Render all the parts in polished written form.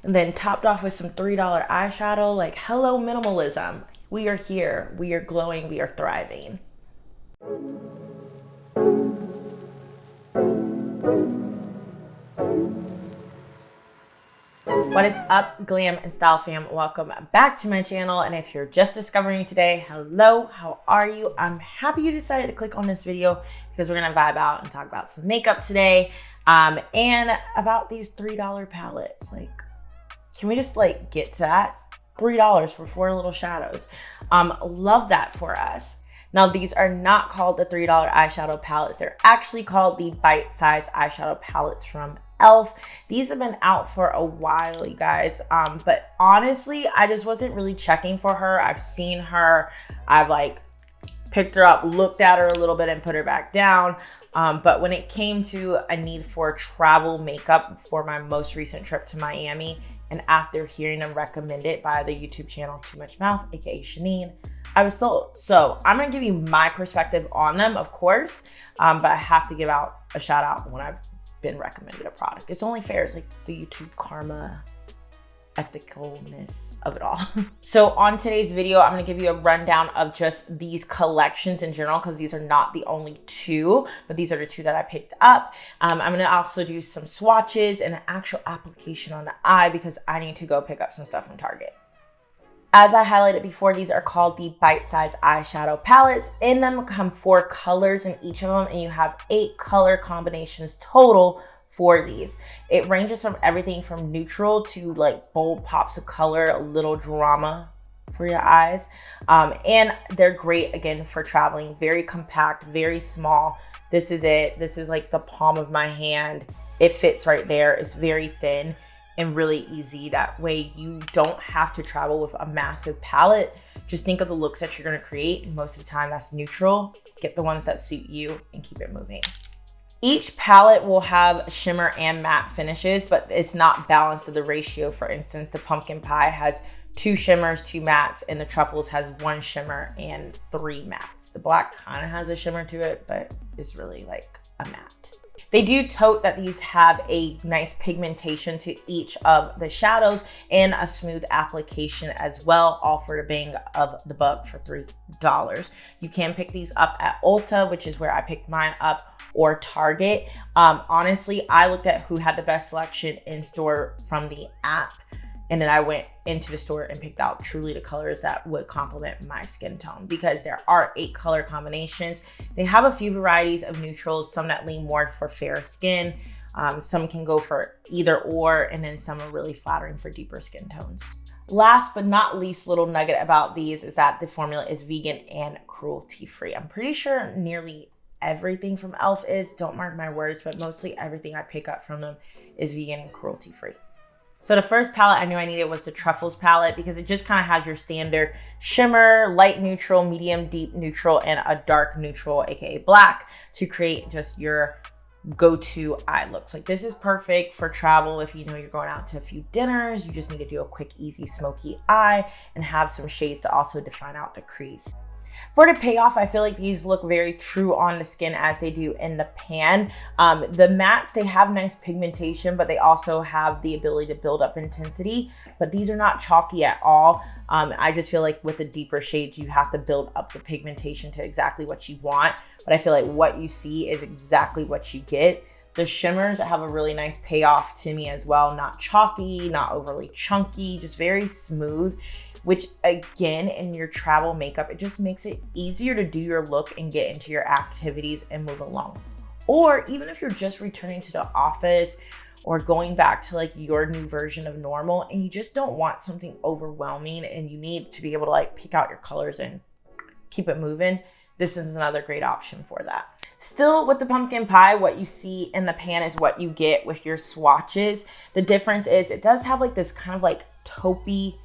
and then topped off with some $3 eyeshadow. Like, hello minimalism. We are here, we are glowing, we are thriving. What is up, glam and style fam? Welcome back to my channel. And if you're just discovering today, hello, how are you? I'm happy you decided to click on this video because we're gonna vibe out and talk about some makeup today, and about these $3 palettes. Like, can we just like get to that? $3 for 4 little shadows. Love that for us. Now, these are not called the $3 eyeshadow palettes. They're actually called the Bite-Size Eyeshadow Palettes from ELF. These have been out for a while, you guys. But honestly, I just wasn't really checking for her. I've seen her. I've like picked her up, looked at her a little bit and put her back down. But when it came to a need for travel makeup for my most recent trip to Miami, and after hearing them recommended by the YouTube channel Too Much Mouth, aka Shanine, I was sold. So I'm gonna give you my perspective on them, of course, but I have to give out a shout out when I've been recommended a product. It's only fair. It's like the YouTube karma, ethicalness of it all. So on today's video, I'm gonna give you a rundown of just these collections in general, because these are not the only 2, but these are the 2 that I picked up. I'm gonna also do some swatches and an actual application on the eye because I need to go pick up some stuff from Target. As I highlighted before, these are called the Bite-Size Eyeshadow Palettes. In them come 4 colors in each of them, and you have 8 color combinations total for these. It ranges from everything from neutral to like bold pops of color, a little drama for your eyes. And they're great, again, for traveling. Very compact, very small. This is it. This is like the palm of my hand. It fits right there. It's very thin and really easy. That way you don't have to travel with a massive palette. Just think of the looks that you're gonna create. Most of the time that's neutral. Get the ones that suit you and keep it moving. Each palette will have shimmer and matte finishes, but it's not balanced to the ratio. For instance, the Pumpkin Pie has 2 shimmers, 2 mattes, and the Truffles has 1 shimmer and 3 mattes. The black kind of has a shimmer to it, but it's really like a matte. They do tote that these have a nice pigmentation to each of the shadows and a smooth application as well, all for the bang of the buck for $3. You can pick these up at Ulta, which is where I picked mine up, or Target. Honestly, I looked at who had the best selection in store from the app, and then I went into the store and picked out truly the colors that would complement my skin tone, because there are 8 color combinations. They have a few varieties of neutrals, some that lean more for fair skin. Some can go for either or, and then some are really flattering for deeper skin tones. Last but not least little nugget about these is that the formula is vegan and cruelty-free. I'm pretty sure nearly everything from ELF is, don't mark my words, but mostly everything I pick up from them is vegan and cruelty-free. So the first palette I knew I needed was the Truffles palette, because it just kind of has your standard shimmer, light neutral, medium deep neutral, and a dark neutral, aka black, to create just your go-to eye looks. Like, this is perfect for travel. If you know you're going out to a few dinners, you just need to do a quick, easy, smoky eye and have some shades to also define out the crease. For the payoff, I feel like these look very true on the skin as they do in the pan. The mattes, they have nice pigmentation, but they also have the ability to build up intensity. But these are not chalky at all. I just feel like with the deeper shades, you have to build up the pigmentation to exactly what you want. But I feel like what you see is exactly what you get. The shimmers have a really nice payoff to me as well. Not chalky, not overly chunky, just very smooth, which again, in your travel makeup, it just makes it easier to do your look and get into your activities and move along. Or even if you're just returning to the office or going back to like your new version of normal and you just don't want something overwhelming and you need to be able to like pick out your colors and keep it moving, this is another great option for that. Still with the Pumpkin Pie, what you see in the pan is what you get with your swatches. The difference is it does have like this kind of like taupey,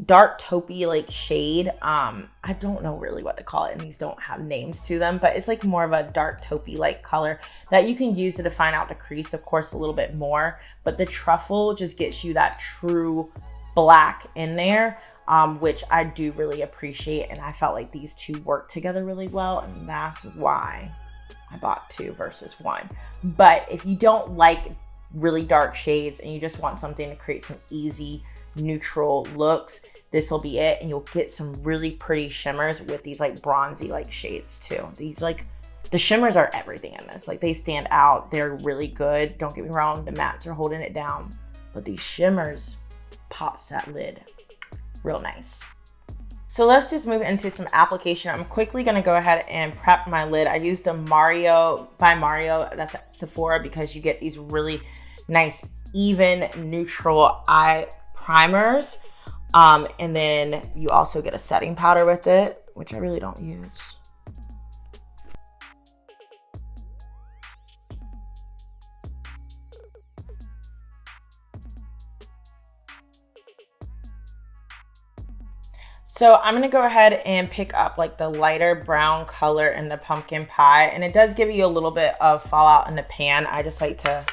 dark taupey like shade. I don't know really what to call it, and these don't have names to them, but it's like more of a dark taupey like color that you can use to define out the crease, of course, a little bit more. But the Truffle just gets you that true black in there, which I do really appreciate. And I felt like these two work together really well, and that's why I bought 2 versus 1. But if you don't like really dark shades and you just want something to create some easy neutral looks, this will be it. And you'll get some really pretty shimmers with these like bronzy like shades too. These like, the shimmers are everything in this. Like they stand out, they're really good. Don't get me wrong, the mattes are holding it down, but these shimmers pops that lid real nice. So let's just move into some application. I'm quickly gonna go ahead and prep my lid. I used the Mario by Mario, that's at Sephora, because you get these really nice, even neutral eye primers. And then you also get a setting powder with it, which I really don't use. So I'm gonna go ahead and pick up like the lighter brown color in the pumpkin pie, and it does give you a little bit of fallout in the pan. I just like to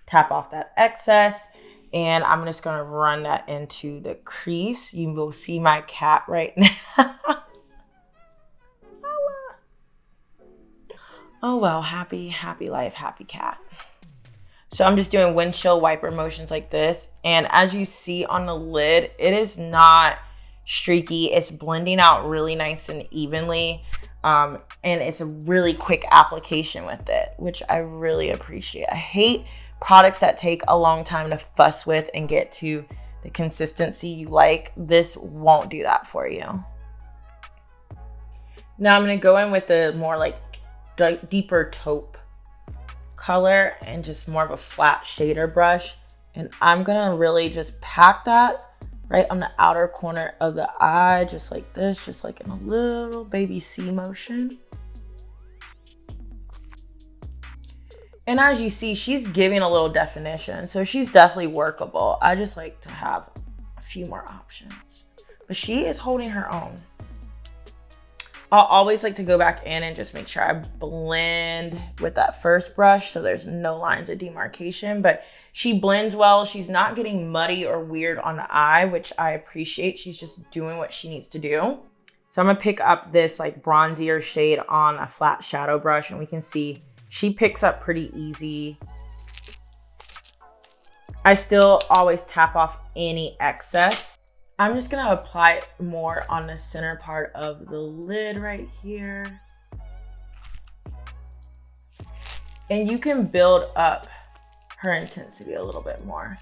tap off that excess, and I'm just gonna run that into the crease. You will see my cat right now. Oh well, happy life, happy cat. So I'm just doing windshield wiper motions like this, and as you see on the lid, it is not streaky. It's blending out really nice and evenly, and it's a really quick application with it, which I really appreciate. I hate products that take a long time to fuss with and get to the consistency you like. This won't do that for you. Now I'm going to go in with the more like deeper taupe color and just more of a flat shader brush, and I'm going to really just pack that right on the outer corner of the eye, just like this, just like in a little baby C motion. And as you see, she's giving a little definition, so she's definitely workable. I just like to have a few more options, but she is holding her own. I'll always like to go back in and just make sure I blend with that first brush so there's no lines of demarcation, but she blends well. She's not getting muddy or weird on the eye, which I appreciate. She's just doing what she needs to do. So I'm gonna pick up this like bronzier shade on a flat shadow brush, and we can see she picks up pretty easy. I still always tap off any excess. I'm just gonna apply it more on the center part of the lid right here. And you can build up her intensity a little bit more.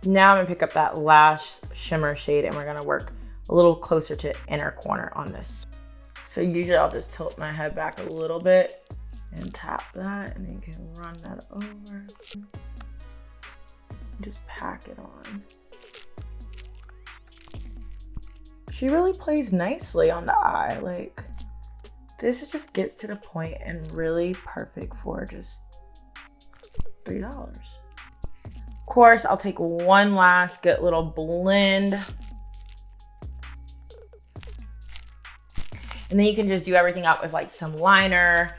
Now I'm gonna pick up that last shimmer shade and we're gonna work a little closer to the inner corner on this. So usually I'll just tilt my head back a little bit and tap that, and then you can run that over. Just pack it on. She really plays nicely on the eye. Like, this just gets to the point and really perfect for just $3. Of course, I'll take one last good little blend. And then you can just do everything up with like some liner,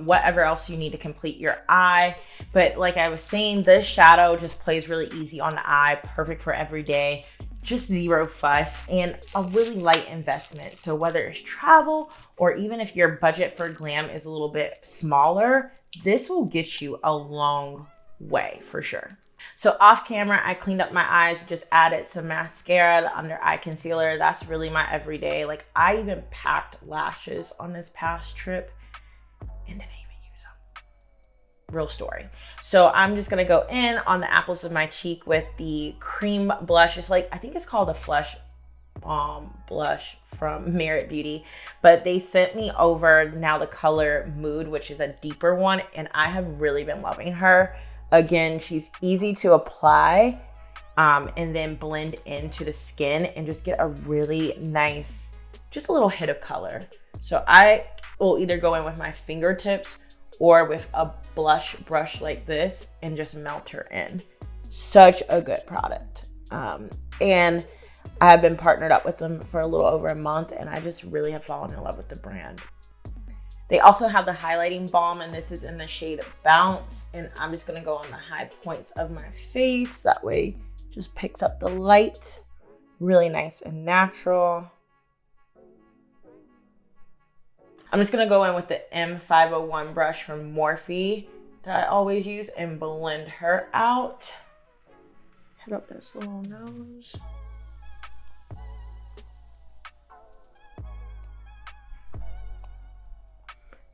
whatever else you need to complete your eye. But like I was saying, this shadow just plays really easy on the eye, perfect for every day, just zero fuss, and a really light investment. So whether it's travel or even if your budget for glam is a little bit smaller, this will get you a long way for sure. So off camera, I cleaned up my eyes, just added some mascara, the under eye concealer. That's really my everyday. Like, I even packed lashes on this past trip and didn't even use them. Real story. So I'm just gonna go in on the apples of my cheek with the cream blush. It's like, I think it's called a Flesh Balm blush from Merit Beauty, but they sent me over now the color Mood, which is a deeper one, and I have really been loving her. Again, she's easy to apply and then blend into the skin and just get a really nice, just a little hit of color. So I will either go in with my fingertips or with a blush brush like this and just melt her in. Such a good product. And I have been partnered up with them for a little over a month, and I just really have fallen in love with the brand. They also have the highlighting balm, and this is in the shade Bounce. And I'm just gonna go on the high points of my face. That way it just picks up the light. Really nice and natural. I'm just gonna go in with the M501 brush from Morphe that I always use and blend her out. Head up this little nose.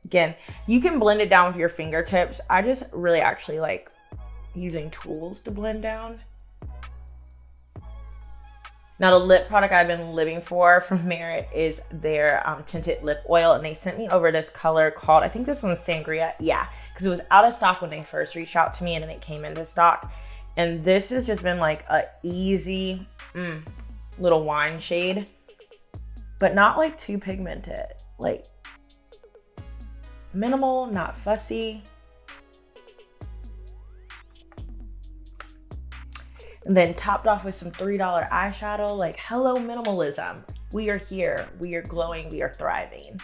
Again, you can blend it down with your fingertips. I just really actually like using tools to blend down. Now, the lip product I've been living for from Merit is their tinted lip oil. And they sent me over this color called, I think this one's Sangria. Yeah, because it was out of stock when they first reached out to me and then it came into stock. And this has just been like a easy little wine shade, but not like too pigmented. Like minimal, not fussy. And then topped off with some $3 eyeshadow. Like, hello minimalism. We are here, we are glowing, we are thriving.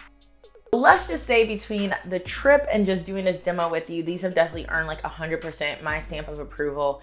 Let's just say between the trip and just doing this demo with you, these have definitely earned like 100% my stamp of approval.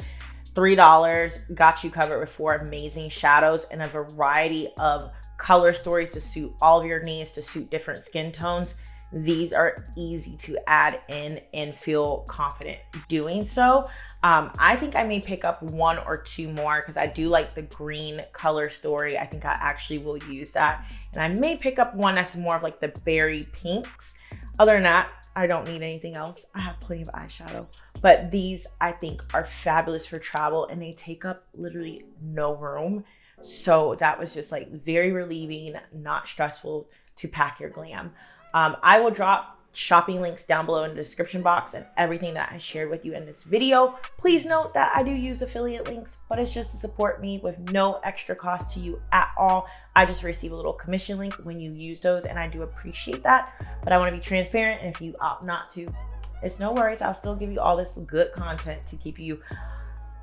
$3 got you covered with 4 amazing shadows and a variety of color stories to suit all of your needs, to suit different skin tones. These are easy to add in and feel confident doing so. I think I may pick up 1 or 2 more because I do like the green color story. I think I actually will use that. And I may pick up one that's more of like the berry pinks. Other than that, I don't need anything else. I have plenty of eyeshadow. But these I think are fabulous for travel and they take up literally no room. So that was just like very relieving, not stressful to pack your glam. I will drop shopping links down below in the description box and everything that I shared with you in this video. Please note that I do use affiliate links, but it's just to support me with no extra cost to you at all. I just receive a little commission link when you use those and I do appreciate that, but I want to be transparent, and if you opt not to, it's no worries. I'll still give you all this good content to keep you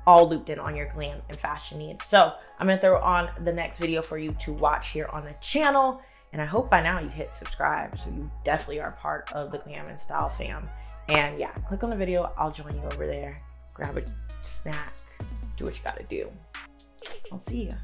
all looped in on your glam and fashion needs. So I'm gonna throw on the next video for you to watch here on the channel. And I hope by now you hit subscribe, so you definitely are part of the Glam and Style fam. And yeah, click on the video. I'll join you over there. Grab a snack. Do what you gotta do. I'll see ya.